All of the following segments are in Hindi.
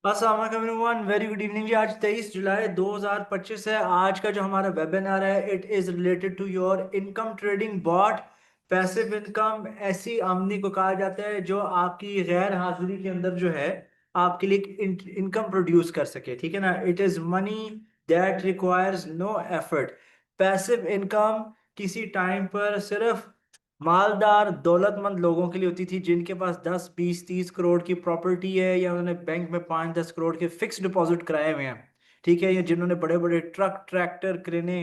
अस्सलाम वालेकुम एवरीवन, वेरी गुड इवनिंग जी। आज 23 जुलाई 2025 है। आज का जो हमारा वेबिनार है it is related to your income trading bot. Passive income ऐसी आमदनी को कहा जाता है जो आपकी गैर हाजिरी के अंदर जो है आपके लिए इनकम प्रोड्यूस कर सके। ठीक है ना। It is money that requires no effort. Passive income किसी टाइम पर सिर्फ मालदार दौलतमंद लोगों के लिए होती थी जिनके पास 10 20 30 करोड़ की प्रॉपर्टी है, या उन्होंने बैंक में 5 10 करोड़ के फिक्स डिपॉजिट कराए हुए हैं। ठीक है। या जिन्होंने बड़े बड़े ट्रक ट्रैक्टर क्रेने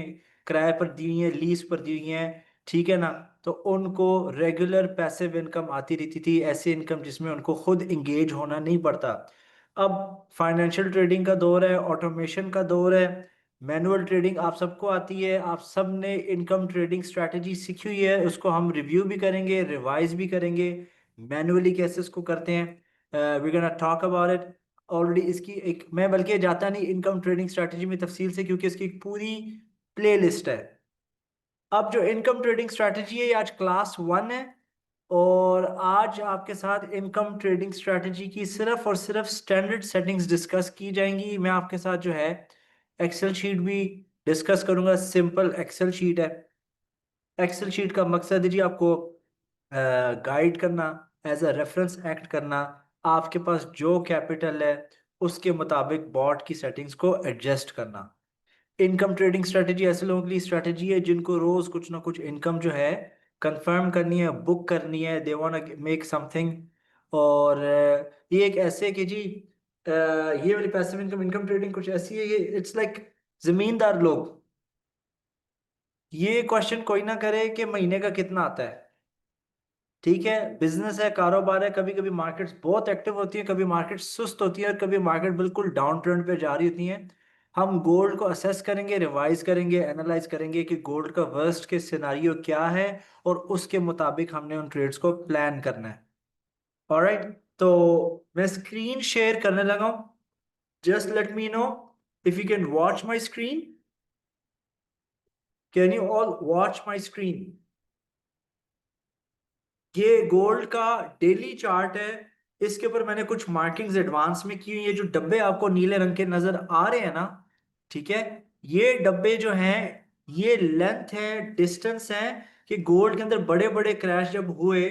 किराए पर दी हुई हैं, लीज पर दी हुई हैं। ठीक है ना। तो उनको रेगुलर पैसिव इनकम आती रहती थी, ऐसी इनकम जिसमें उनको खुद इंगेज होना नहीं पड़ता। अब फाइनेंशियल ट्रेडिंग का दौर है, ऑटोमेशन का दौर है, मैनुअल ट्रेडिंग आप सबको आती है। आप सब ने इनकम ट्रेडिंग स्ट्रैटेजी सीखी हुई है, उसको हम रिव्यू भी करेंगे, रिवाइज भी करेंगे। मैनुअली कैसे इसको करते हैं, we gonna talk about it. Already इसकी एक मैं बल्कि जाता नहीं इनकम ट्रेडिंग स्ट्रैटेजी में तफसील से, क्योंकि इसकी एक पूरी प्ले लिस्ट है। अब जो इनकम ट्रेडिंग स्ट्रैटेजी है ये आज क्लास 1 है, और आज आपके साथ इनकम ट्रेडिंग स्ट्रैटेजी की सिर्फ और सिर्फ स्टैंडर्ड सेटिंग्स डिस्कस की जाएंगी। मैं आपके साथ जो है एक्सेल शीट भी डिस्कस करूंगा। सिंपल एक्सेल शीट है। एक्सेल शीट का मकसद है जी आपको गाइड करना, एज अ रेफरेंस एक्ट करना। आपके पास जो कैपिटल है उसके मुताबिक बॉट की सेटिंग्स को एडजस्ट करना। इनकम ट्रेडिंग स्ट्रेटेजी ऐसे लोगों के लिए स्ट्रेटेजी है जिनको रोज कुछ ना कुछ इनकम जो है कंफर्म करनी है, बुक करनी है, दे वांट मेक समथिंग। और ये एक ऐसे कि जी ये वाली पैसिव इनकम इनकम ट्रेडिंग कुछ ऐसी है, ये इट्स लाइक जमींदार लोग। ये क्वेश्चन कोई ना करे कि महीने का कितना आता है। ठीक है। बिजनेस है, कारोबार है, कभी कभी मार्केट्स बहुत एक्टिव होती है, कभी मार्केट सुस्त होती है, और कभी मार्केट बिल्कुल डाउन ट्रेंड पे जा रही होती है। हम गोल्ड को असेस करेंगे, रिवाइज करेंगे, एनालाइज करेंगे कि गोल्ड का वर्स्ट के सिनारियो क्या है, और उसके मुताबिक हमने उन ट्रेड्स को प्लान करना है। ऑलराइट। तो मैं स्क्रीन शेयर करने लगा हूं। Just let me know if you can watch my screen. Can you all watch my screen? ये गोल्ड का डेली चार्ट है। इसके ऊपर मैंने कुछ मार्किंग्स एडवांस में की हुई है। जो डब्बे आपको नीले रंग के नजर आ रहे हैं ना, ठीक है, ये डब्बे जो हैं ये लेंथ है, डिस्टेंस है कि गोल्ड के अंदर बड़े बड़े क्रैश जब हुए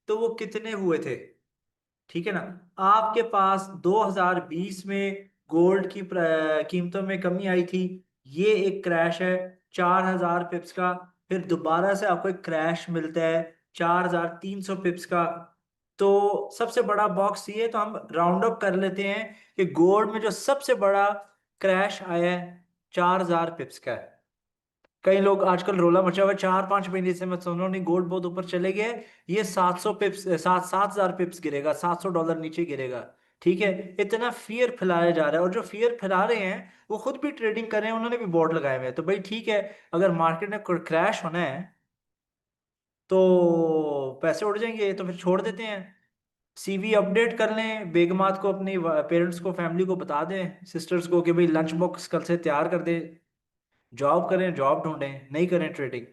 तो वो कितने हुए थे। ठीक है ना। आपके पास 2020 में गोल्ड की कीमतों में कमी आई थी। ये एक क्रैश है 4000 पिप्स का। फिर दोबारा से आपको एक क्रैश मिलता है 4300 पिप्स का। तो सबसे बड़ा बॉक्स ये है, तो हम राउंड अप कर लेते हैं कि गोल्ड में जो सबसे बड़ा क्रैश आया है 4000 पिप्स का है। कई लोग आजकल रोला मचा हुआ है, 4 5 महीने से मैं सुन रहा हूँ नहीं गोल्ड बहुत ऊपर चले गए। ये 700 पिप्स, 7000 पिप्स गिरेगा, $700 नीचे गिरेगा। ठीक है। इतना फियर फैलाया जा रहा है, और जो फियर फैला रहे हैं वो खुद भी ट्रेडिंग कर रहे हैं, उन्होंने भी बोर्ड लगाए हुए हैं। तो भाई ठीक है, अगर मार्केट में क्रैश होना है तो पैसे उड़ जाएंगे तो फिर छोड़ देते हैं। सीवी अपडेट कर लें, बेगमात को, अपनी पेरेंट्स को, फैमिली को बता दें, सिस्टर्स को कि भाई लंच बॉक्स कल से तैयार कर दें। जॉब करें, जॉब ढूंढें, नहीं करें ट्रेडिंग।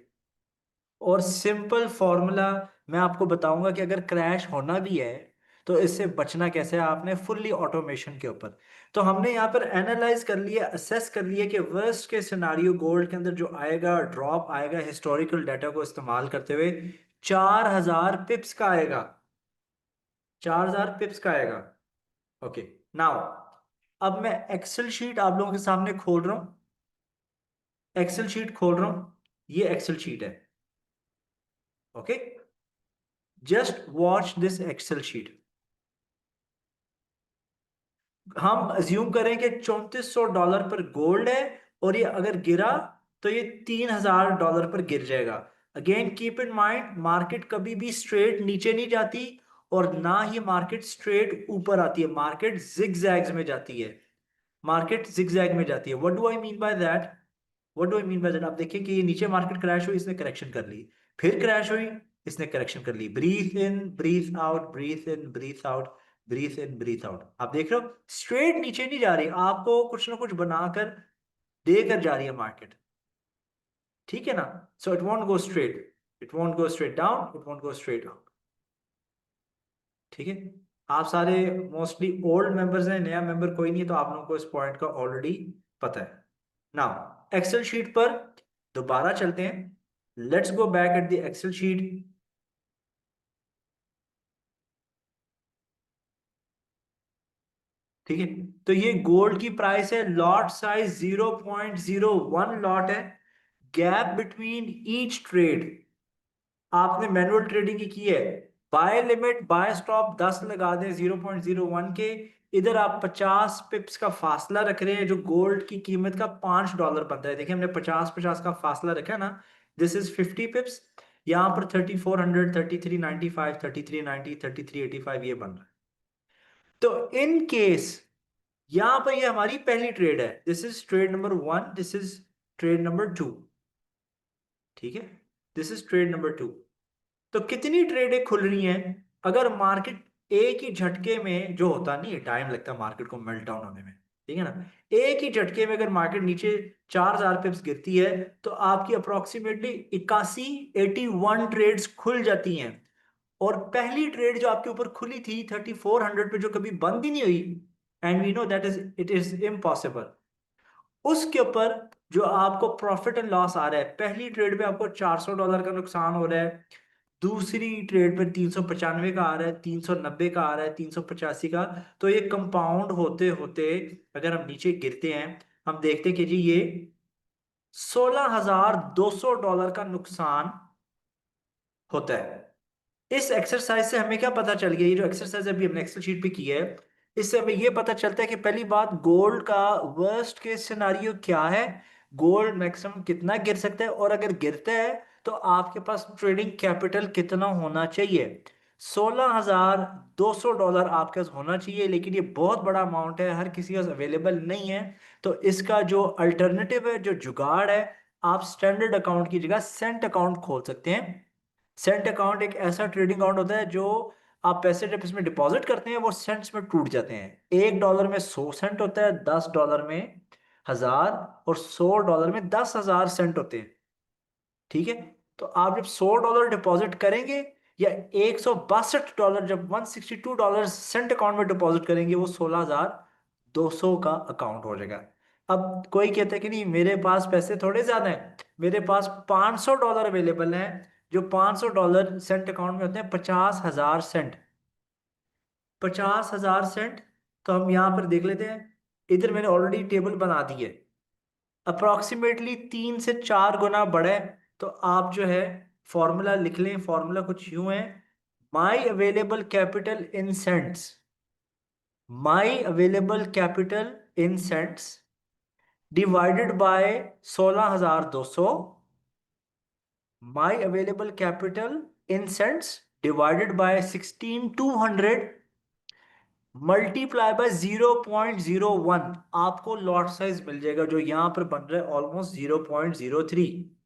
और सिंपल फॉर्मूला मैं आपको बताऊंगा कि अगर क्रैश होना भी है तो इससे बचना कैसे है, आपने फुल्ली ऑटोमेशन के ऊपर। तो हमने यहाँ पर एनालाइज कर लिया, असेस कर लिया कि वर्स्ट के सिनारियो गोल्ड के अंदर जो आएगा, ड्रॉप आएगा हिस्टोरिकल डाटा को इस्तेमाल करते हुए 4000 पिप्स का आएगा। 4000 पिप्स का आएगा। ओके। नाउ अब मैं एक्सेल शीट आप लोगों के सामने खोल रहा हूं। एक्सेल शीट खोल रहा हूं। ये एक्सेल शीट है। Okay. Just watch this Excel sheet. हम अज्यूम करें कि $3400 पर गोल्ड है, और ये अगर गिरा तो ये $3000 पर गिर जाएगा। Again keep in mind, market कभी भी स्ट्रेट नीचे नहीं जाती, और ना ही मार्केट स्ट्रेट ऊपर आती है। मार्केट जिगजैग्स में जाती है। मार्केट जिगजैग में जाती है। What do I mean by that? What do I mean by that? आप देखिए कि ये नीचे मार्केट क्रैश हुई, इसने करेक्शन कर ली। फिर क्रैश हुई, इसने करेक्शन कर ली। ब्रीथ इन, ब्रीथ आउट, ब्रीथ इन, ब्रीथ आउट, ब्रीथ इन, ब्रीथ आउट। आप देख रहे हो स्ट्रेट नीचे नहीं जा रही, आपको कुछ ना कुछ बनाकर देकर जा रही है मार्केट। ठीक है ना। So it won't go straight, it won't go straight down, it won't go straight up. ठीक है। आप सारे मोस्टली ओल्ड मेंबर्स हैं, नया मेंबर कोई नहीं है, तो आप लोगों को इस पॉइंट का ऑलरेडी पता है। नाउ एक्सेल शीट पर दोबारा चलते हैं। Let's go back at the Excel sheet. ठीक है, तो ये गोल्ड की प्राइस है, लॉट साइज 0.01 लॉट है। गैप बिटवीन ईच ट्रेड, आपने मैनुअल ट्रेडिंग की है, बाय लिमिट बाय स्टॉप 10 लगा दें 0.01 के। इधर आप 50 पिप्स का फासला रख रहे हैं, जो गोल्ड की कीमत का $5 बनता है। देखिए हमने 50-50 का फासला रखा है ना, दिस इज 50 पिप्स। यहाँ पर 3400, 3395, 3390, 3385 ये बन रहा है। तो इन केस यहां पर ये हमारी पहली ट्रेड है, this is trade number 1, this is trade number 2। ठीक है, दिस इज ट्रेड नंबर 2। तो कितनी ट्रेडें खुल रही हैं? अगर मार्केट एक ही झटके में, जो होता नहीं है, टाइम लगता है मार्केट को मेल्ट डाउन होने में, ठीक है ना, एक ही झटके में अगर मार्केट नीचे 4000 पिप्स गिरती है, तो आपकी अप्रोक्सीमेटली 81 ट्रेड्स खुल जाती हैं। और पहली ट्रेड जो आपके ऊपर खुली थी 3400 पे, जो कभी बंद ही नहीं हुई, and we know that is it is impossible, उसके ऊपर जो आपको प्रॉफिट एंड लॉस आ रहा है, पहली ट्रेड में आपको $400 का नुकसान हो रहा है, दूसरी ट्रेड पर 395 का आ रहा है, 390 का आ रहा है, 385 का। तो ये कंपाउंड होते होते अगर हम नीचे गिरते हैं, हम देखते हैं कि जी ये $16,200 का नुकसान होता है। इस एक्सरसाइज से हमें क्या पता चल गया, ये जो एक्सरसाइज अभी हमने एक्सेल शीट पे की है, इससे हमें ये पता चलता है कि पहली बात, गोल्ड का वर्स्ट केस सिनारियो क्या है, गोल्ड मैक्सिमम कितना गिर सकता है, और अगर गिरता है तो आपके पास ट्रेडिंग कैपिटल कितना होना चाहिए। $16,200 आपके पास होना चाहिए, लेकिन ये बहुत बड़ा अमाउंट है, हर किसी के पास अवेलेबल नहीं है। तो इसका जो अल्टरनेटिव है, जो जुगाड़ है, आप स्टैंडर्ड अकाउंट की जगह सेंट अकाउंट खोल सकते हैं। सेंट अकाउंट एक ऐसा ट्रेडिंग अकाउंट होता है जो आप पैसे जब इसमें डिपॉजिट करते हैं वो सेंट्स में टूट जाते हैं। $1 में 100 सेंट होता है, $10 में 1000, और $100 में 10,000 सेंट होते हैं। ठीक है, तो आप जब $100 डिपॉजिट करेंगे, या $162 जब $162 सेंट अकाउंट में डिपॉजिट करेंगे, वो 16,200 का अकाउंट हो जाएगा। अब कोई कहता है कि नहीं मेरे पास पैसे थोड़े ज्यादा हैं, मेरे पास $500 अवेलेबल हैं। जो $500 सेंट अकाउंट में होते हैं 50,000 सेंट, 50,000 सेंट। तो हम यहां पर देख लेते हैं, इधर मैंने ऑलरेडी टेबल बना दी है, अप्रोक्सीमेटली 3 से 4 गुना बढ़े। तो आप जो है फॉर्मूला लिख लें, फॉर्मूला कुछ यूं है, my available capital in cents, my available capital in cents divided by 16,200, my available capital in cents divided by 16,200 multiply by 0.01, आपको लॉट साइज मिल जाएगा, जो यहां पर बन रहा है ऑलमोस्ट 0.03।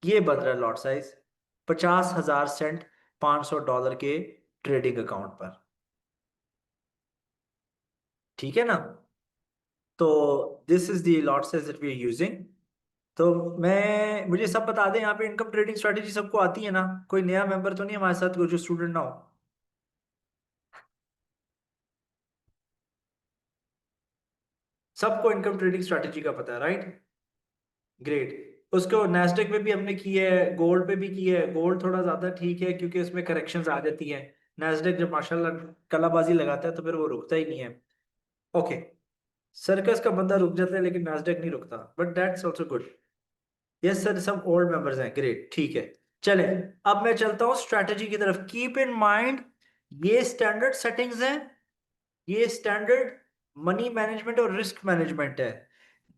ये बन रहा है लॉट साइज 50,000 सेंट $500 के ट्रेडिंग अकाउंट पर। ठीक है ना, तो this is the lot size that we are using. तो मैं मुझे सब बता दें, यहाँ पे इनकम ट्रेडिंग स्ट्रेटेजी सबको आती है ना, कोई नया मेंबर तो नहीं हमारे साथ कोई जो स्टूडेंट ना हो? सबको इनकम ट्रेडिंग स्ट्रेटेजी का पता है, राइट? ग्रेट। उसको नेस्डेक पे भी हमने की है, गोल्ड पे भी की है। गोल्ड थोड़ा ज्यादा ठीक है क्योंकि उसमें करेक्शंस आ जाती हैं। नेस्डेक जब माशाल्लाह कलाबाजी लगाता है तो फिर वो रुकता ही नहीं है। ओके, सर्कस का बंदा रुक जाता है लेकिन नेस्डेक नहीं रुकता, but that's also good. Yes sir, सब ओल्ड मेंबर्स हैं, ग्रेट, ठीक है। चले, अब मैं चलता हूँ स्ट्रैटेजी की तरफ। कीप इन माइंड, ये स्टैंडर्ड सेटिंग्स हैं, ये स्टैंडर्ड मनी मैनेजमेंट और रिस्क मैनेजमेंट है।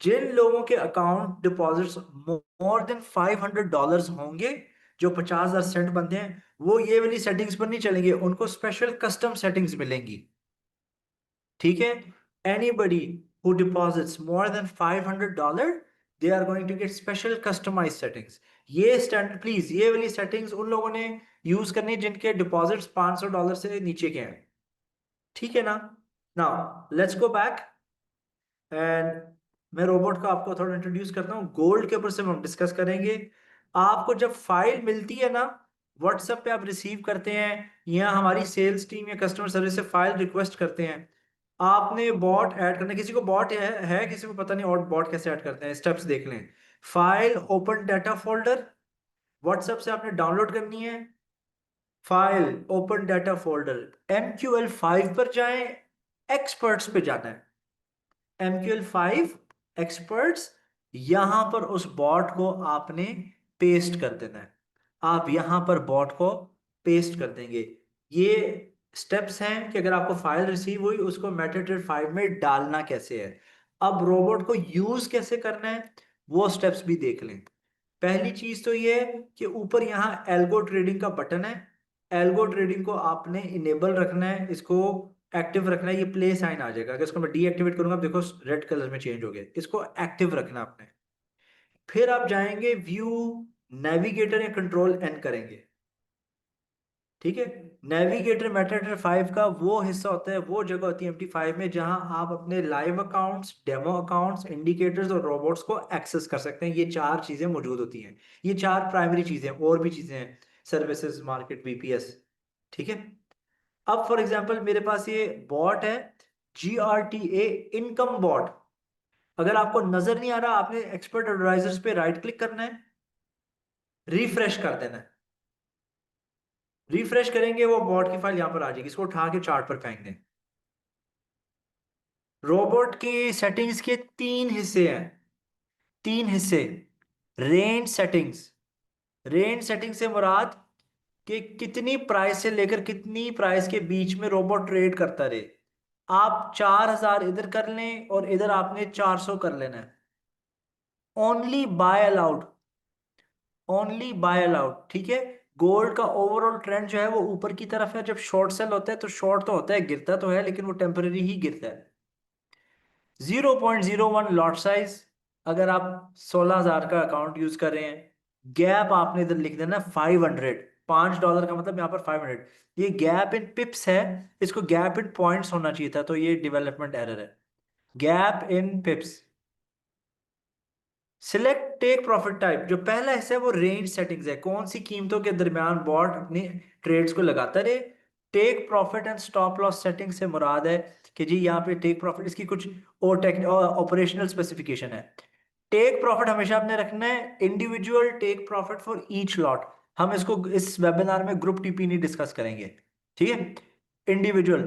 जिन लोगों के अकाउंट डिपॉजिट्स मोर देन $500 होंगे, जो 50,000 सेंट बनते हैं, वो ये वाली सेटिंग्स पर नहीं चलेंगे, उनको स्पेशल कस्टम सेटिंग्स मिलेंगी। ठीक है, anybody who deposits more than $500, they are going to get special customise settings. ये स्टैंडर्ड, प्लीज ये वाली सेटिंग्स उन लोगों ने यूज करनी है जिनके डिपॉजिट्स $500 से नीचे के हैं। ठीक है ना? Now let's go back, and मैं रोबोट को आपको थोड़ा इंट्रोड्यूस करता हूँ। गोल्ड के ऊपर से हम डिस्कस करेंगे। आपको जब फाइल मिलती है ना, व्हाट्सएप पे आप रिसीव करते हैं, या हमारी सेल्स टीम या कस्टमर सर्विस से फाइल रिक्वेस्ट करते हैं। आपने बॉट ऐड करना, किसी को बॉट है किसी को पता नहीं और बॉट कैसे ऐड करते हैं, स्टेप्स देख लें। File open data folder, WhatsApp से आपने डाउनलोड करनी है। File open data folder, MQL5 पर जाएं, एक्सपर्ट्स पे जाना है। MQL5 एक्सपर्ट्स, यहां पर उस बॉट को आपने पेस्ट कर देना है। आप यहां पर बॉट को पेस्ट कर देंगे। ये स्टेप्स हैं कि अगर आपको फाइल रिसीव हुई उसको मेटाट्रेड 5 में डालना कैसे है। अब रोबोट को यूज कैसे करना है वो स्टेप्स भी देख लें। पहली चीज तो ये है कि ऊपर यहाँ एल्गो ट्रेडिंग का बटन है। एल्गो ट्रेडिंग को आपने इनेबल रखना है, इसको एक्टिव रखना है। ये प्ले साइन आ जाएगा, अगर इसको मैं डीएक्टिवेट करूंगा देखो रेड कलर में चेंज हो गया। इसको एक्टिव रखना आपने। फिर आप जाएंगे व्यू नेविगेटर या कंट्रोल एन करेंगे। ठीक है, नेविगेटर मेटाट्रेड 5 का वो हिस्सा होता है, वो जगह होती है MT5 में जहां आप अपने live accounts, demo accounts, indicators और रोबोट्स को एक्सेस कर सकते हैं। ये चार चीजें मौजूद होती हैं। ये चार प्राइमरी चीजें, और भी चीजें हैं, सर्विसेज, मार्केट, BPS। ठीक है। अब फॉर एग्जांपल मेरे पास ये बॉट है, GRTA इनकम बॉट। अगर आपको नजर नहीं आ रहा, आपने एक्सपर्ट एडवाइजर्स पे राइट क्लिक करना है, रिफ्रेश कर देना है। रिफ्रेश करेंगे वो बॉट की फाइल यहां पर आ जाएगी, इसको उठा के चार्ट पर फेंक दें। रोबोट की सेटिंग्स के तीन हिस्से हैं, तीन हिस्से। रेंज सेटिंग्स, रेंज सेटिंग से मुराद कि कितनी प्राइस से लेकर कितनी प्राइस के बीच में रोबोट ट्रेड करता रहे। आप 4000 इधर कर लें और इधर आपने 400 कर लेना है। Only by allowed, only by allowed. ठीक है। गोल्ड का ओवरऑल ट्रेंड जो है वो ऊपर की तरफ है। जब शॉर्ट सेल होता है तो शॉर्ट तो होता है, गिरता तो है, लेकिन वो टेम्पररी ही गिरता है। 0.01 लॉट साइज, अगर आप 16,000 का अकाउंट यूज कर रहे हैं। गैप आपने इधर लिख देना 500, $5 का मतलब यहाँ पर 500। ये गैप इन पिप्स है, इसको गैप इन पॉइंट्स होना चाहिए था, तो ये डेवलपमेंट एरर है। Gap in pips. Select take profit type, जो पहला हिस्सा है वो रेंज सेटिंग्स है, कौन सी कीमतों के दरमियान बॉट अपनी ट्रेड्स को लगाता रहे। Take profit and stop loss setting से मुराद है कि जी यहाँ पे टेक प्रॉफिट, इसकी कुछ और ऑपरेशनल स्पेसिफिकेशन है। टेक प्रॉफिट हमेशा आपने रखना है individual take profit for each lot. हम इसको इस वेबिनार में ग्रुप TP नहीं डिस्कस करेंगे। ठीक है। इंडिविजुअल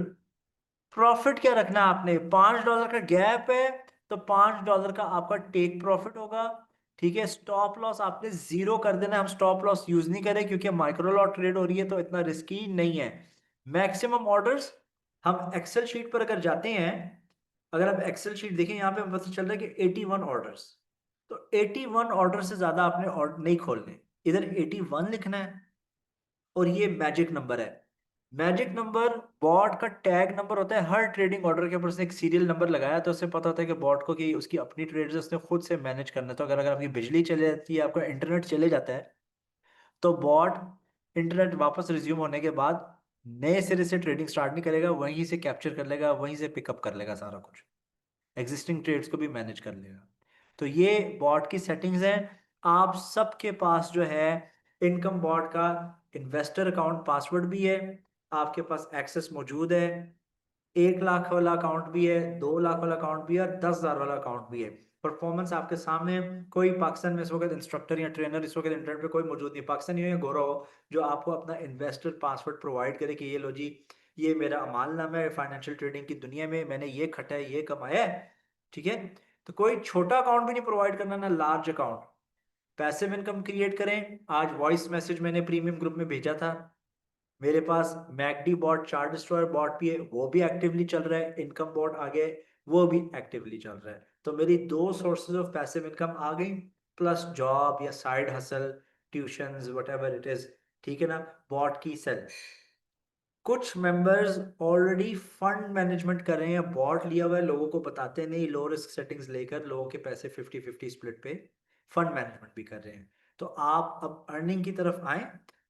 प्रॉफिट क्या रखना है आपने, $5 का गैप है तो $5 का आपका टेक प्रॉफिट होगा। ठीक है। स्टॉप लॉस आपने जीरो कर देना है, हम स्टॉप लॉस यूज नहीं करें क्योंकि माइक्रो लॉट ट्रेड हो रही है तो इतना रिस्की नहीं है। मैक्सिमम ऑर्डर्स, हम एक्सेल शीट पर अगर जाते हैं, अगर आप एक्सेल शीट देखें यहाँ पे पता चल रहा है कि 81 ऑर्डर्स। तो 81 ऑर्डर से ज्यादा आपने ऑर्डर नहीं खोलने, इधर 81 लिखना है। और ये मैजिक नंबर है। मैजिक नंबर बॉट का टैग नंबर होता है। हर ट्रेडिंग ऑर्डर के ऊपर उसने एक सीरियल नंबर लगाया तो उससे पता होता है कि बॉट को कि उसकी अपनी ट्रेड्स उसने खुद से मैनेज करना है। तो अगर अगर आपकी बिजली चले जाती है, आपका इंटरनेट चले जाता है, तो बॉट इंटरनेट वापस रिज्यूम होने के बाद नए सिरे से ट्रेडिंग स्टार्ट नहीं करेगा, वहीं से कैप्चर कर लेगा, वहीं से पिकअप कर लेगा सारा कुछ, एग्जिस्टिंग ट्रेड्स को भी मैनेज कर लेगा। तो ये बॉट की सेटिंग्स हैं। आप सबके पास जो है इनकम बॉट का इन्वेस्टर अकाउंट पासवर्ड भी है, आपके पास एक्सेस मौजूद है। 1 लाख वाला अकाउंट भी है, 2 लाख वाला अकाउंट भी है, 10,000 वाला अकाउंट भी है। परफॉर्मेंस आपके सामने है। कोई पाकिस्तान में इस वक्त इंस्ट्रक्टर या ट्रेनर इस वक्त इंटरनेट पे कोई मौजूद नहीं, पाकिस्तानी हो या गोरा हो, जो आपको अपना इन्वेस्टर पासवर्ड प्रोवाइड करे कि ये लो जी, ये मेरा अमालनामा है फाइनेंशियल ट्रेडिंग की दुनिया में, मैंने ये खटा है, ये कमाया है। ठीक है। तो कोई छोटा अकाउंट भी नहीं प्रोवाइड करना, ना large account. Passive income create करें। आज वॉइस मैसेज मैंने प्रीमियम ग्रुप में भेजा था। मेरे पास MACD bot, chart destroyer bot भी है, वो भी एक्टिवली चल रहा है। इनकम बॉट आ गए, वो भी एक्टिवली चल रहा है। तो मेरी दो सोर्सेज ऑफ पैसिव इनकम आ गई, प्लस जॉब या side hustle, tuitions, whatever it is. ठीक है ना। बॉट की सेल, कुछ मेंबर्स ऑलरेडी फंड मैनेजमेंट कर रहे हैं, बॉट लिया हुआ है, लोगों को बताते नहीं, लो रिस्क सेटिंग्स लेकर लोगों के पैसे 50-50 स्प्लिट पे फंड मैनेजमेंट भी कर रहे हैं। तो आप अब अर्निंग की तरफ आए।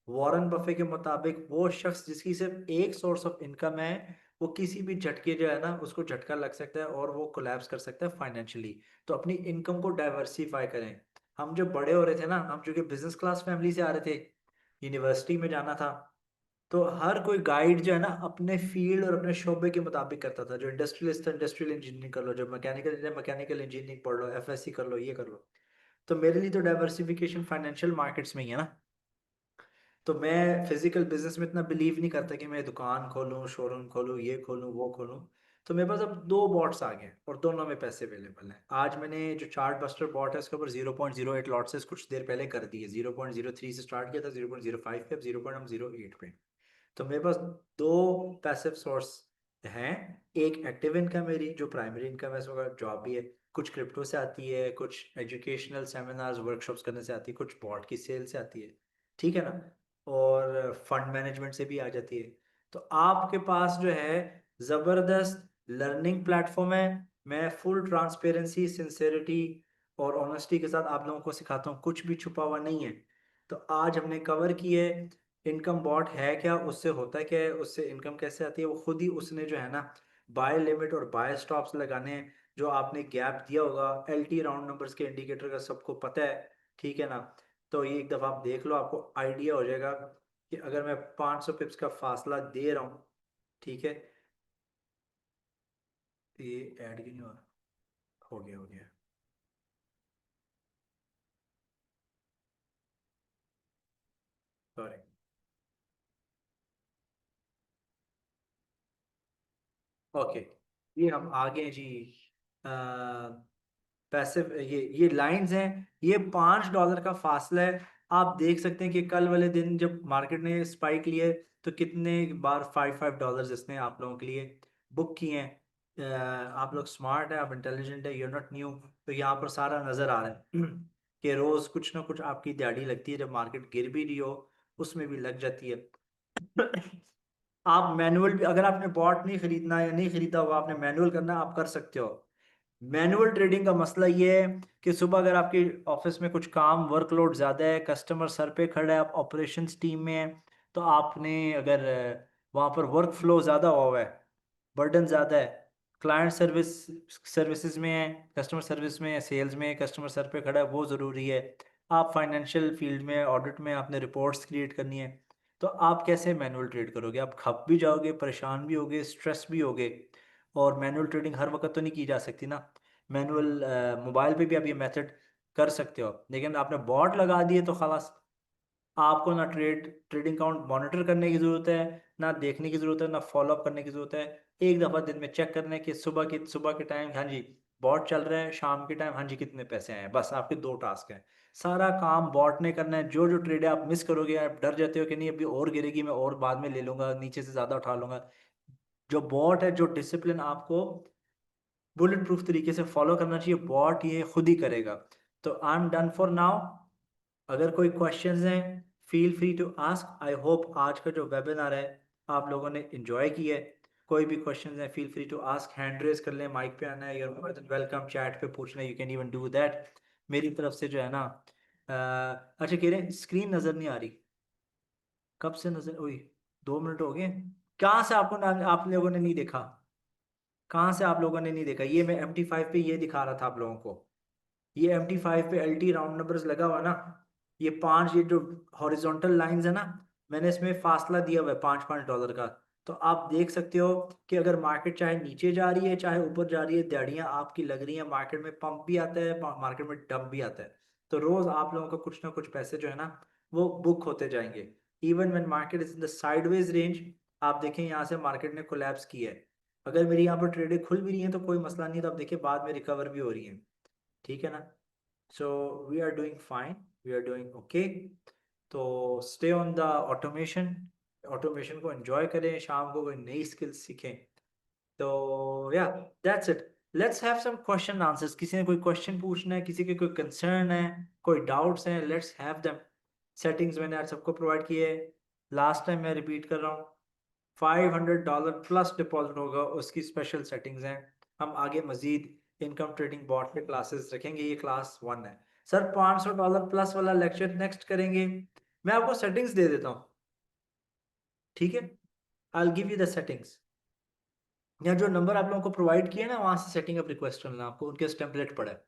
वॉरेन बफे के मुताबिक वो शख्स जिसकी सिर्फ एक सोर्स ऑफ इनकम है, वो किसी भी झटके जो है ना उसको झटका लग सकता है और वो कोलैप्स कर सकता है फाइनेंशियली। तो अपनी इनकम को डाइवर्सिफाई करें। हम जब बड़े हो रहे थे ना, हम चूंकि बिजनेस क्लास फैमिली से आ रहे थे, यूनिवर्सिटी में जाना था, तो हर कोई गाइड जो है ना अपने फील्ड और अपने शोबे के मुताबिक करता था। जो इंडस्ट्रियलिस्ट था इंडस्ट्रियल इंजीनियरिंग कर लो, जो मैकेनिकल इंजीनियर मैकेनिकल इंजीनियरिंग पढ़ लो, एफएससी कर लो, ये कर लो। तो मेरे लिए तो डाइवर्सिफिकेशन फाइनेंशियल मार्केट्स में ही है ना। तो मैं फिजिकल बिजनेस में इतना बिलीव नहीं करता कि मैं दुकान खोलूँ, शोरूम खोलूँ, ये खोलूँ, वो खोलूँ। तो मेरे पास अब दो बॉट्स आ गए हैं और दोनों में पैसे अवेलेबल हैं। आज मैंने जो चार्ट बस्टर बॉट है उसके ऊपर 0.08 लॉट्स कुछ देर पहले कर दिए। 0.03 से स्टार्ट किया था, 0.05 पे, अब 0.08 पे। तो मेरे पास दो पैसिव सोर्स हैं। एक एक्टिव इनकम मेरी जो प्राइमरी इनकम है, इसमें जॉब भी है, कुछ क्रिप्टो से आती है, कुछ एजुकेशनल सेमिनार्स वर्कशॉप्स करने से आती है, कुछ बॉट की सेल से आती है, ठीक है ना, और फंड मैनेजमेंट से भी आ जाती है। तो आपके पास जो है ज़बरदस्त लर्निंग प्लेटफॉर्म है। मैं फुल ट्रांसपेरेंसी, सिंसेरिटी और ऑनेस्टी के साथ आप लोगों को सिखाता हूँ, कुछ भी छुपा हुआ नहीं है। तो आज हमने कवर की है इनकम बॉट है क्या, उससे होता क्या है, उससे इनकम कैसे आती है। वो खुद ही उसने जो है ना बाय लिमिट और बाय स्टॉप्स लगाने हैं। जो आपने गैप दिया होगा एलटी राउंड नंबर्स के इंडिकेटर का सबको पता है, ठीक है ना। तो ये एक दफ़ा आप देख लो, आपको आइडिया हो जाएगा कि अगर मैं 500 पिप्स का फासला दे रहा हूँ, ठीक है। ये ऐड क्यों नहीं हो गया, हो गया। सॉरी। ओके, ये हम आगे जी। पैसिव, ये लाइंस हैं। ये $5 का फासला है। आप देख सकते हैं कि कल वाले दिन जब मार्केट ने स्पाइक लिए तो कितने बार $5 इसने आप लोगों के लिए बुक किए हैं। आप लोग स्मार्ट है, आप इंटेलिजेंट है, यूर नॉट न्यू। तो यहाँ पर सारा नज़र आ रहा है कि रोज़ कुछ ना कुछ आपकी दिहाड़ी लगती है। जब मार्केट गिर भी रही हो उसमें भी लग जाती है। आप मैनुअल भी, अगर आपने बॉट नहीं खरीदना या नहीं खरीदा हुआ, आपने मैनुअल करना, आप कर सकते हो। मैनुअल ट्रेडिंग का मसला ये है कि सुबह अगर आपके ऑफिस में कुछ काम वर्कलोड ज़्यादा है, कस्टमर सर पे खड़ा है, आप ऑपरेशंस टीम में है, तो आपने अगर वहाँ पर वर्क फ्लो ज़्यादा हुआ है, बर्डन ज़्यादा है, क्लाइंट सर्विसेज में है, कस्टमर सर्विस में है, सेल्स में है, कस्टमर सर पे खड़ा है, वो ज़रूरी है। आप फाइनेंशियल फील्ड में, ऑडिट में आपने रिपोर्ट्स क्रिएट करनी है। तो आप कैसे मैनुअल ट्रेड करोगे? आप खप भी जाओगे, परेशान भी होगे, स्ट्रेस भी होगे। और मैनुअल ट्रेडिंग हर वक्त तो नहीं की जा सकती ना। मैनुअल मोबाइल पे भी आप ये मेथड कर सकते हो, लेकिन आपने बॉट लगा दिए तो खलास, आपको ना ट्रेडिंग काउंट मॉनिटर करने की ज़रूरत है, ना देखने की ज़रूरत है, ना फॉलो अप करने की ज़रूरत है। एक दफ़ा दिन में चेक करना है कि सुबह के टाइम हाँ जी बॉट चल रहा है, शाम के टाइम हाँ जी कितने पैसे आए हैं। बस आपके दो टास्क हैं, सारा काम बॉट ने करना है। जो जो ट्रेड है आप मिस करोगे, आप डर जाते हो कि नहीं अभी और गिरेगी, मैं और बाद में ले लूंगा, नीचे से ज़्यादा उठा लूंगा। जो बॉट है, जो डिसिप्लिन आपको बुलेट प्रूफ तरीके से फॉलो करना चाहिए, बॉट ये खुद ही करेगा। तो I am done for now. अगर कोई क्वेश्चंस हैं, feel free to ask. I hope आज का जो वेबिनार है आप लोगों ने एंजॉय किया है। कोई भी क्वेश्चंस हैं, feel free to ask. Hand raise कर लें, माइक पे आना है, you're more than welcome. Chat पे पूछना है, you can even do that. मेरी तरफ से जो है ना अच्छा कह रहे हैं स्क्रीन नज़र नहीं आ रही, कब से नज़र हुई? 2 मिनट हो गए। कहाँ से आपको आप लोगों ने नहीं देखा? कहाँ से आप लोगों ने नहीं देखा? ये मैं MT5 पे ये दिखा रहा था आप लोगों को। ये MT5 पे LT राउंड नंबर्स लगा हुआ है ना। ये पांच, ये जो हॉरिजॉन्टल लाइंस है ना, मैंने इसमें फासला दिया हुआ है $5-5 का। तो आप देख सकते हो कि अगर मार्केट चाहे नीचे जा रही है चाहे ऊपर जा रही है, दिहाड़ियाँ आपकी लग रही हैं। मार्केट में पंप भी आता है, मार्केट में डंप भी आता है। तो रोज आप लोगों को कुछ ना कुछ पैसे जो है ना वो बुक होते जाएंगे। Even when market is in the sideways range, आप देखें यहाँ से मार्केट ने कोलैप्स किया है। अगर मेरी यहाँ पर ट्रेडें खुल भी रही हैं तो कोई मसला नहीं है, तो आप देखिए बाद में रिकवर भी हो रही है, ठीक है ना। So we are doing fine, we are doing okay. तो stay on the automation, automation को एंजॉय करें, शाम को कोई नई स्किल्स सीखें। तो yeah that's it. Let's have some question answers. किसी ने कोई क्वेश्चन पूछना है, किसी के कोई कंसर्न है, कोई डाउट्स हैं, लेट्स हैव देम। सेटिंग्स मैंने आज सबको प्रोवाइड किए। लास्ट टाइम मैं रिपीट कर रहा हूँ, $500 प्लस डिपॉजिट होगा, उसकी स्पेशल सेटिंग्स हैं। हम आगे मजीद इनकम ट्रेडिंग बॉट पे क्लासेस रखेंगे, ये क्लास 1 है। सर $500 प्लस वाला लेक्चर नेक्स्ट करेंगे, मैं आपको सेटिंग्स दे देता हूँ, ठीक है। I will give you the settings, या जो नंबर आप लोगों को प्रोवाइड किया ना वहां से सेटिंग अप रिक्वेस्ट करना, आपको उनके टेम्पलेट पड़ा है।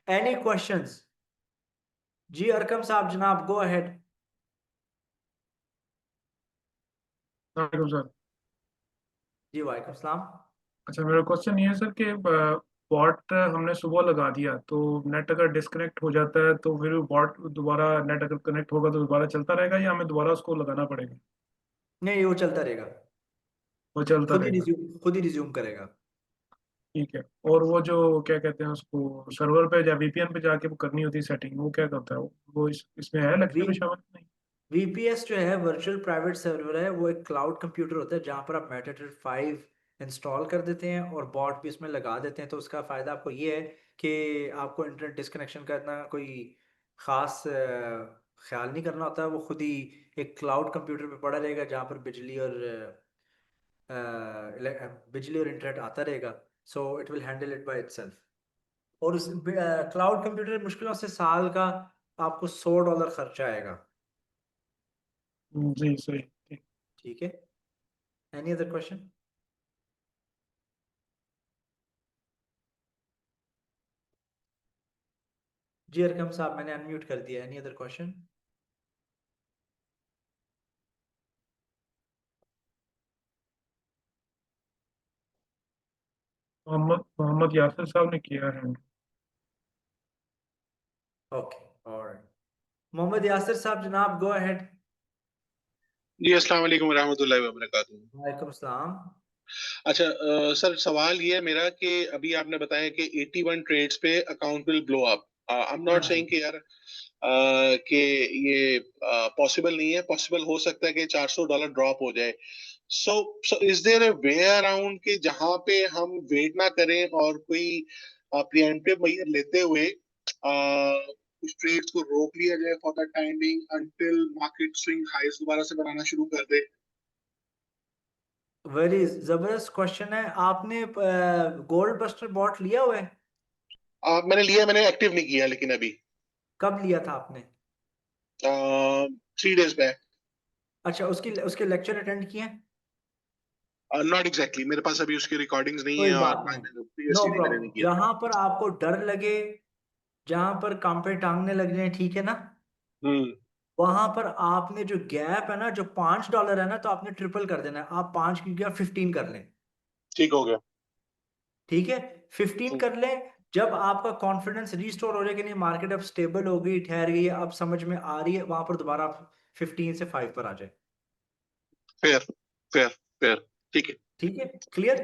Any questions? जी अरकम साहब, जनाब गो अहेड। वालेकुम सर। जी वालेकुम सलाम। अच्छा, मेरा क्वेश्चन ये है सर कि बॉट हमने सुबह लगा दिया तो नेट अगर डिस्कनेक्ट हो जाता है तो फिर बॉट दोबारा, नेट अगर कनेक्ट होगा तो दोबारा चलता रहेगा या हमें दोबारा उसको लगाना पड़ेगा? नहीं, वो चलता रहेगा। वो चलता रहेगा। खुद ही रिज्यूम करेगा। ठीक है। और वो जो क्या कहते हैं उसको, सर्वर पे या वीपीएन पे जाके वो करनी होती है सेटिंग, वो क्या करता है वो इसमें है लेक्चर में शामिल नहीं? वीपीएस जो है वर्चुअल प्राइवेट सर्वर है, वो एक क्लाउड कंप्यूटर होता है जहां पर आप मेटाट्रेट 5 इंस्टॉल कर देते हैं और बॉट भी इसमें लगा देते हैं। तो उसका फ़ायदा आपको ये है कि आपको इंटरनेट डिस्कनेक्शन का इतना कोई ख़ास ख्याल नहीं करना होता है। वो खुद ही एक क्लाउड कंप्यूटर पे पड़ा रहेगा जहाँ पर बिजली और इंटरनेट आता रहेगा। So it will handle it by itself. और उस क्लाउड कंप्यूटर मुश्किलों से साल का आपको $100 खर्चा आएगा। जी सही, ठीक। ठीक है। Any other question? जी अरकम साहब, मैंने अनम्यूट कर दिया। Any other question? Mohammad Mohammad Yasir sahab ने किया है। Okay, alright. मोहम्मद यासिर साहब, जनाब गो अहेड। जी अस्सलाम वालेकुम रहमतुल्लाहि व बरकातुहू। वालेकुम सलाम। अच्छा सर, सवाल ये है मेरा कि अभी आपने बताया कि 81 ट्रेड्स पे account will blow up. I am हाँ नॉट जी। सेइंग कि यार कि ये पॉसिबल नहीं है। पॉसिबल हो सकता है कि $400 ड्रॉप हो जाए। So so is there a way around कि जहां पे हम वेट ना करें और कोई प्रिएम्प्टिव मेजर लेते हुए कुछ ट्रेड्स को रोक लिया जाए for the timing until market swing highs दोबारा से बनाना शुरू कर दे? वेरी जबरदस्त क्वेश्चन है। आपने गोल्ड बस्टर बॉट लिया हुआ है? मैंने लिया, मैंने एक्टिव नहीं किया लेकिन अभी कब लिया था आपने? 3 days बैक। अच्छा, उसकी उसके लेक्चर अटेंड किए हैं? नॉट एग्जैक्टली, मेरे पास अभी उसकी रिकॉर्डिंग्स नहीं कोई है और बात नहीं, नो प्रीवियसली भी मैंने प्रॉब्लम। नहीं किया। जहां पर आपको डर लगे, जहां पर काम पे टांगने लग जाए, ठीक है ना, हम्म। वहां पर आपने जो गैप है ना, जो $5 है ना, तो आपने ट्रिपल कर देना है। आप 5 की जगह 15 कर लें। ठीक हो गया। ठीक है, 15 हम्म, कर लें। जब आपका कॉन्फिडेंस रिस्टोर हो जाए कि नहीं, मार्केट अब स्टेबल हो गई, ठहर गई है, अब समझ में आ रही है, वहां पर दोबारा 15 से 5 पर आ जाए। Fair fair fair. ठीक है। ठीक है, क्लियर।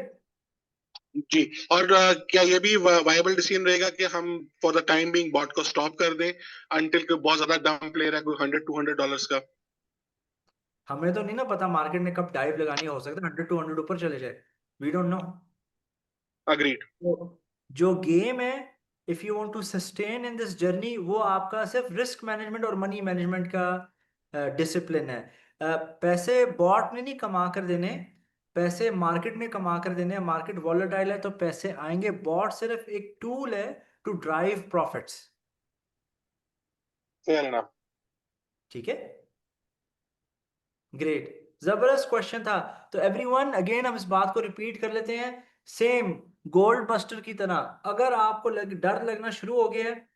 जी। और क्या ये भी वायबल डिसीजन रहेगा कि हम for the time being bot को स्टॉप कर दें अंटिल कोई बहुत ज्यादा डंप ले रहा है, कोई $100-200 का? हमें तो नहीं ना पता मार्केट ने कब डाइव लगानी है, हो सकता है 100-200 ऊपर चले जाए। We don't know. अग्रीड। तो जो गेम है, if you want to sustain in this journey, वो आपका सिर्फ रिस्क मैनेजमेंट और मनी मैनेजमेंट का डिसिप्लिन है। पैसे बॉट ने नहीं कमा कर देने, पैसे मार्केट ने कमा कर देने हैं। मार्केट वॉलेटाइल है तो पैसे आएंगे। बॉट सिर्फ एक टूल है to drive profits. Fair enough. ठीक है, ग्रेट, जबरदस्त क्वेश्चन था। तो एवरीवन, अगेन हम इस बात को रिपीट कर लेते हैं। सेम गोल्ड बस्टर की तरह, अगर आपको डर लगना शुरू हो गया है,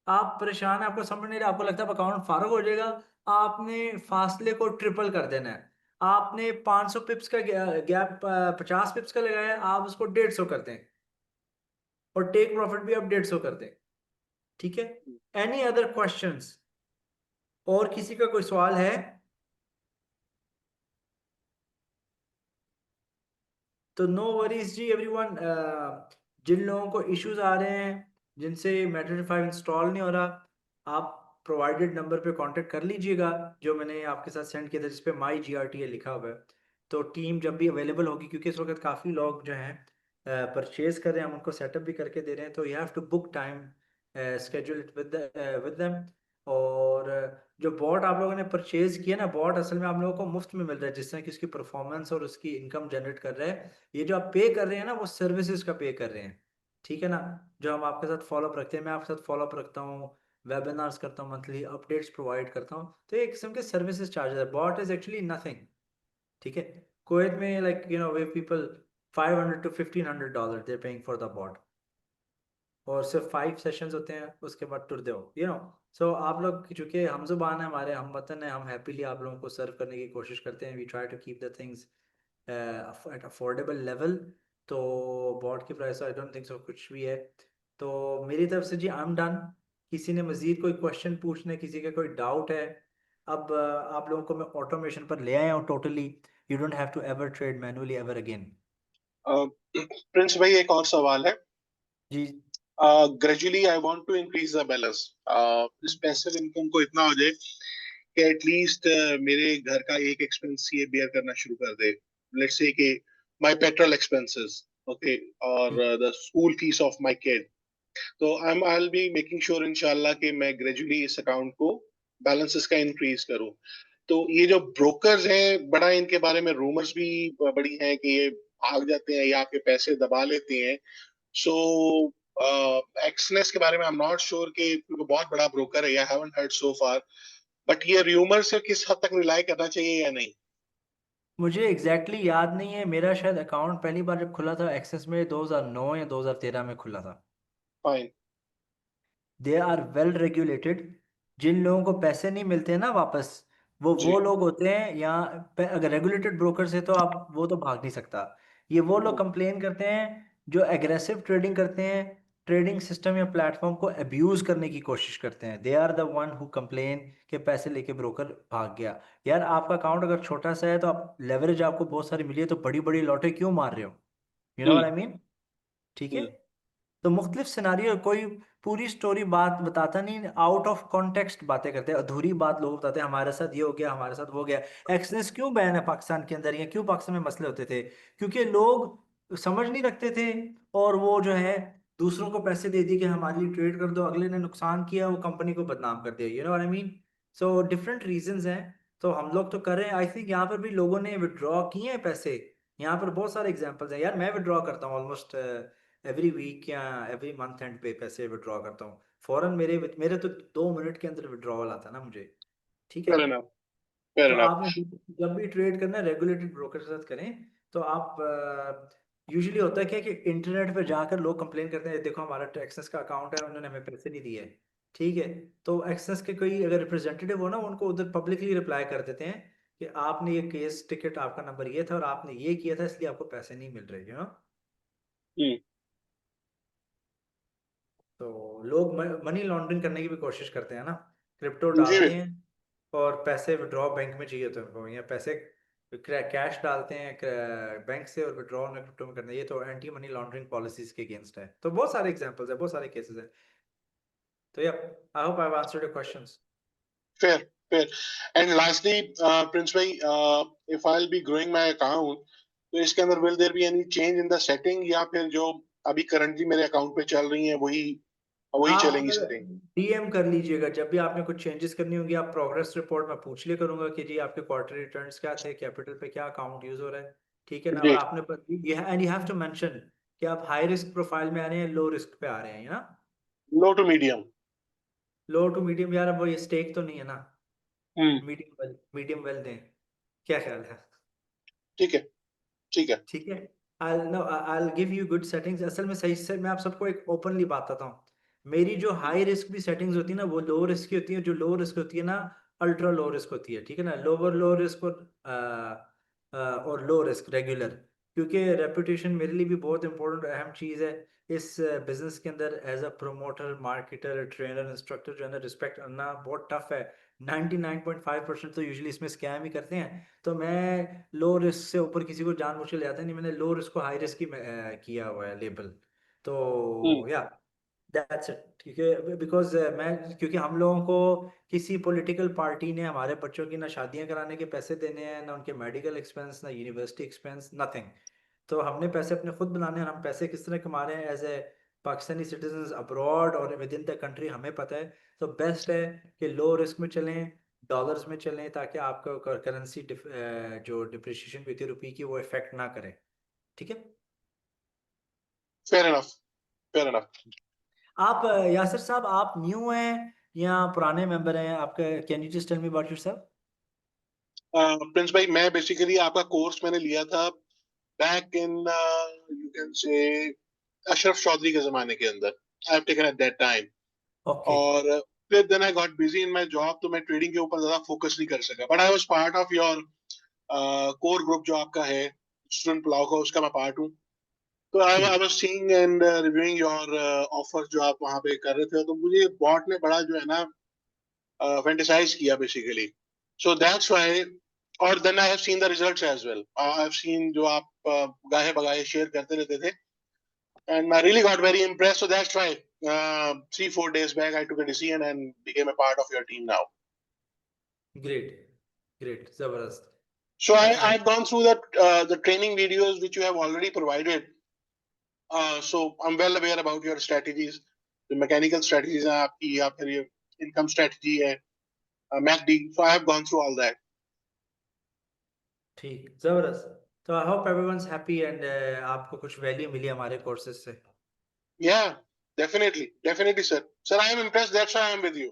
आप परेशान हैं, आपको समझ नहीं रहा, आपको लगता है अकाउंट फारग हो जाएगा, आपने फासले को ट्रिपल कर देना है। आपने 500 पिप्स का गैप 50 पिप्स का लगाया है, आप उसको 150 कर दें और टेक प्रॉफिट भी आप 150 कर दें। ठीक है। Any other questions? और किसी का कोई सवाल है? तो नो वरीज जी एवरीवन। जिन लोगों को इश्यूज आ रहे हैं, जिनसे मेटाट्रेड 5 इंस्टॉल नहीं हो रहा, आप प्रोवाइडेड नंबर पे कांटेक्ट कर लीजिएगा, जो मैंने आपके साथ सेंड किया था, जिसपे माई GRTA लिखा हुआ है। तो टीम जब भी अवेलेबल होगी, क्योंकि इस वक्त काफ़ी लोग जो हैं परचेज कर रहे हैं, हम उनको सेटअप भी करके दे रहे हैं, तो you have to book time, schedule it with them. और जो बॉट आप लोगों ने परचेज किया ना, बॉट असल में आप लोगों को मुफ्त में मिल रहा है, जिस तरह की उसकी परफॉर्मेंस और उसकी इनकम जनरेट कर रहा है। ये जो आप पे कर रहे हैं ना, वो सर्विसेज का पे कर रहे हैं। ठीक है ना। जो हम आपके साथ फॉलोअप रखते हैं, मैं आपके साथ फॉलोअप रखता हूँ, वेबिनार्स करता हूँ, मंथली अपडेट्स प्रोवाइड करता हूँ, तो एक किस्म के सर्विसेज चार्जेस है। Bot is actually nothing. ठीक है। कुवैत में like we people $500 to $1,500 they paying for the bot. और सिर्फ 5 सेशंस होते हैं, उसके बाद टुर दो, यू नो। सो आप लोग चूंकि हम जुबान है, हमारे हम वतन है, हम हैप्पीली आप लोगों को सर्व करने की कोशिश करते हैं। We try to keep the things at affordable level. तो बॉट की price I don't think so कुछ भी है। तो मेरी तरफ से जी आई एम डन। किसी ने मजीद कोई क्वेश्चन पूछना है, किसी का कोई डाउट है? अब आप लोगों को मैं ऑटोमेशन पर ले आया हूँ totally. You don't have to ever trade manually ever again. Prince भाई एक और सवाल है। जी gradually I want to increase the balance. इस पैसिव इनकम को इतना हो जाए कि एटलीस्ट मेरे घर का एक एक्सपेंस ये बेयर करना शुरू कर दे। लेट्स से कि माय पेट्रोल एक्सपेंसेस, ओके, और the school fees of my kid. तो I will be making sure इंशाल्लाह कि मैं ग्रेजुअली इस अकाउंट को बैलेंसेस का इंक्रीज करूं। तो ये जो ब्रोकर्स हैं, बड़ा इनके बारे में रूमर्स भी बड़ी हैं कि ये भाग जाते हैं या आपके पैसे दबा लेते हैं। सो एक्सनेस के बारे में आई एम नॉट श्योर कि क्योंकि बहुत बड़ा ब्रोकर है, I haven't heard so far, but ये र्यूमर से किस हद तक रिलाई करना चाहिए या नहीं? मुझे एग्जैक्टली याद नहीं है, मेरा शायद अकाउंट पहली बार जब खुला था एक्सेस में 2009 या 2013 में खुला था। Fine. They are well regulated. जिन लोगों को पैसे नहीं मिलते हैं ना वापस, वो जी। लोग होते हैं, या अगर रेगुलेटेड ब्रोकर से तो आप वो तो भाग नहीं सकता। ये वो लोग कंप्लेन करते हैं जो एग्रेसिव ट्रेडिंग करते हैं, ट्रेडिंग सिस्टम या प्लेटफॉर्म को अब्यूज करने की कोशिश करते हैं। They are the one who complain के पैसे लेके ब्रोकर भाग गया। यार आपका अकाउंट अगर छोटा सा है तो आप लेवरेज आपको बहुत सारी मिली है तो बड़ी बड़ी लॉटे क्यों मार रहे हो? You know what I mean? ठीक है। हम्म। तो मुख्तलिफ सिनारियो, कोई पूरी स्टोरी बात बताता नहीं, आउट ऑफ कॉन्टेक्स्ट बातें करते हैं, अधूरी बात लोग बताते हैं, हमारे साथ ये हो गया, हमारे साथ वो हो गया। एक्सनेस क्यों बैन है पाकिस्तान के अंदर, या क्यों पाकिस्तान में मसले होते थे? क्योंकि लोग समझ नहीं रखते थे, और वो जो है दूसरों को पैसे दे दिए कि हमारे लिए ट्रेड कर दो, अगले ने नुकसान किया, वो कंपनी को बदनाम कर दिया। You know what I mean? So different reasons हैं। तो हम लोग तो कर रहे हैं, आई थिंक यहाँ पर भी लोगों ने विड्रॉ किए हैं पैसे। यहाँ पर बहुत सारे एग्जांपल्स हैं यार, मैं विड्रॉ करता हूँ ऑलमोस्ट एवरी वीक या एवरी मंथ एंड पे पैसे विड्रॉ करता हूँ फौरन। मेरे मेरे तो 2 मिनट के अंदर विड्रॉवल आता है ना मुझे। ठीक है। Fair enough. फेयर तो इनफ। आपने जब भी ट्रेड करना है रेगुलेटेड ब्रोकर के साथ करें। तो आप यूजुअली होता है क्या कि इंटरनेट पे जाकर लोग कंप्लेन करते हैं, देखो हमारा एक्सेस का अकाउंट है, उन्होंने हमें पैसे नहीं दिए। ठीक है। तो एक्सेस के कोई अगर रिप्रेजेंटेटिव हो ना, उनको उधर पब्लिकली रिप्लाई कर देते हैं कि आपने ये केस टिकट, आपका नंबर ये था और आपने ये किया था, इसलिए आपको पैसे नहीं मिल रहे, यू नो। हम्म। तो लोग मनी लॉन्ड्रिंग करने की भी कोशिश करते हैं ना, क्रिप्टो जी। डालते हैं और पैसे विड्रॉ बैंक में चाहिए होते हैं उनको, या पैसे कैश डालते हैं बैंक से और विड्रॉ में क्रिप्टो में करना, ये तो एंटी मनी लॉन्ड्रिंग पॉलिसीज के अगेंस्ट है। तो बहुत सारे एग्जांपल्स है, बहुत सारे केसेस हैं। तो या I hope I have answered your questions. Fair, fair. And lastly, Prince भाई, if I'll be growing my account, तो इसके अंदर will there be any change in the setting, या फिर जो अभी करंटली मेरे अकाउंट पे चल रही हैं वही वही आप चलेंगी सेटिंग? डीएम कर लीजिएगा जब भी आपने कुछ चेंजेस करनी होंगी। आप प्रोग्रेस रिपोर्ट में पूछ लिया करूंगा कि जी आपके क्वार्टर रिटर्न्स क्या थे, कैपिटल पे क्या अकाउंट यूज हो रहा है। ठीक है ना। और जी। आपने and you have to mention कि आप हाई रिस्क प्रोफाइल में आ रहे हैं, लो रिस्क पे आ रहे हैं, ना। Low to medium. Low to medium, यार अब वो ये स्टेक तो नहीं है ना। हम्म। मीडियम वेल दें, क्या ख्याल है? ठीक है। ठीक है। ठीक है। I'll give you good settings। असल में सही से मैं आप सबको एक ओपनली बात बताता हूँ। मेरी जो हाई रिस्क भी सेटिंग्स होती है ना, वो लो रिस्क की होती है। जो लो रिस्क होती है ना, अल्ट्रा लो रिस्क होती है। ठीक है ना। लोअर लो रिस्क और लो रिस्क रेगुलर। क्योंकि रेपुटेशन मेरे लिए भी बहुत इंपॉर्टेंट अहम चीज़ है इस बिजनेस के अंदर। As a promoter, marketer, trainer, instructor जो है ना, रिस्पेक्ट करना बहुत टफ है। 99.5% तो यूजुअली इसमें स्कैम ही करते हैं। तो मैं लो रिस्क से ऊपर किसी को जानबूझ के ले आता नहीं, मैंने लो रिस्क को हाई रिस्क ही किया हुआ है लेबल। हम्म। तो या दैट्स इट। क्योंकि बिकॉज क्योंकि हम लोगों को किसी पॉलिटिकल पार्टी ने हमारे बच्चों की ना शादियां कराने के पैसे देने हैं, ना उनके मेडिकल एक्सपेंस, ना यूनिवर्सिटी एक्सपेंस, नथिंग। तो हमने पैसे अपने खुद बनाने हैं, और हम पैसे किस तरह कमा रहे हैं as a Pakistani citizen abroad और विद इन द कंट्री, हमें पता है। तो बेस्ट है कि लो रिस्क में चलें, डॉलर्स में चलें, ताकि आपका करेंसी जो डिप्रिशिएशन भी होती है रुपये की, वो इफेक्ट ना करे। ठीक है। Fair enough. Fair enough. आप यासिर साहब, आप न्यू हैं या पुराने मेंबर हैं आपका? Can you just tell me about yourself? Prince भाई, मैं बेसिकली आपका कोर्स मैंने लिया था back in, you can say, Ashraf Chaudhary के जमाने के अंदर। I've taken at that time. Okay. और फिर then I got busy in my job, तो मैं trading के ऊपर ज़्यादा focus नहीं कर सका. But I was part of your core group जो आपका है, student पुलाव का, उसका मैं part हूँ. तो I was seeing and reviewing your offers जो आप वहाँ पे कर रहे थे, तो मुझे bot ने बड़ा जो है ना fantasize किया basically. So that's why. और then I have seen the results as well. I've seen जो आप गाहे बगाहे share करते रहते थे, and I really got very impressed. So that's why 3-4 days back I took a decision and became a part of your team now. Great. Great. Zabardast. So I've gone through the training videos which you have already provided. So I'm well aware about your strategies, the mechanical strategies हैं आपकी, या फिर ये income strategy है, MACD. So I have gone through all that. ठीक, जबरदस्त. तो I hope everyone's happy and आपको कुछ वैल्यू मिली हमारे कोर्सेज से. Yeah, definitely, sir. Sir, I am impressed. That's why I am with you.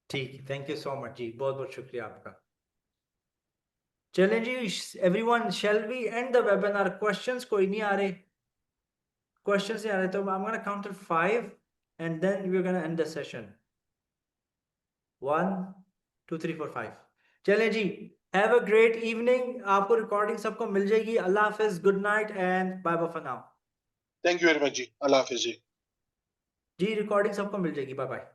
ठीक, थैंक यू सो मच जी, बहुत बहुत शुक्रिया आपका. चलें जी everyone, shall we end the webinar. Questions कोई नहीं आ रहे, क्वेश्चंस नहीं आ रहे, तो I am gonna count to 5 and then we are gonna end the session. 1 2 3 4 5. चलें जी, हैव अ ग्रेट इवनिंग. आपको रिकॉर्डिंग सबको मिल जाएगी. अल्लाह हाफिज, good night and bye bye for now. Thank you very much, ji. Allah Hafiz, ji. जी रिकॉर्डिंग सबको मिल जाएगी. Bye bye.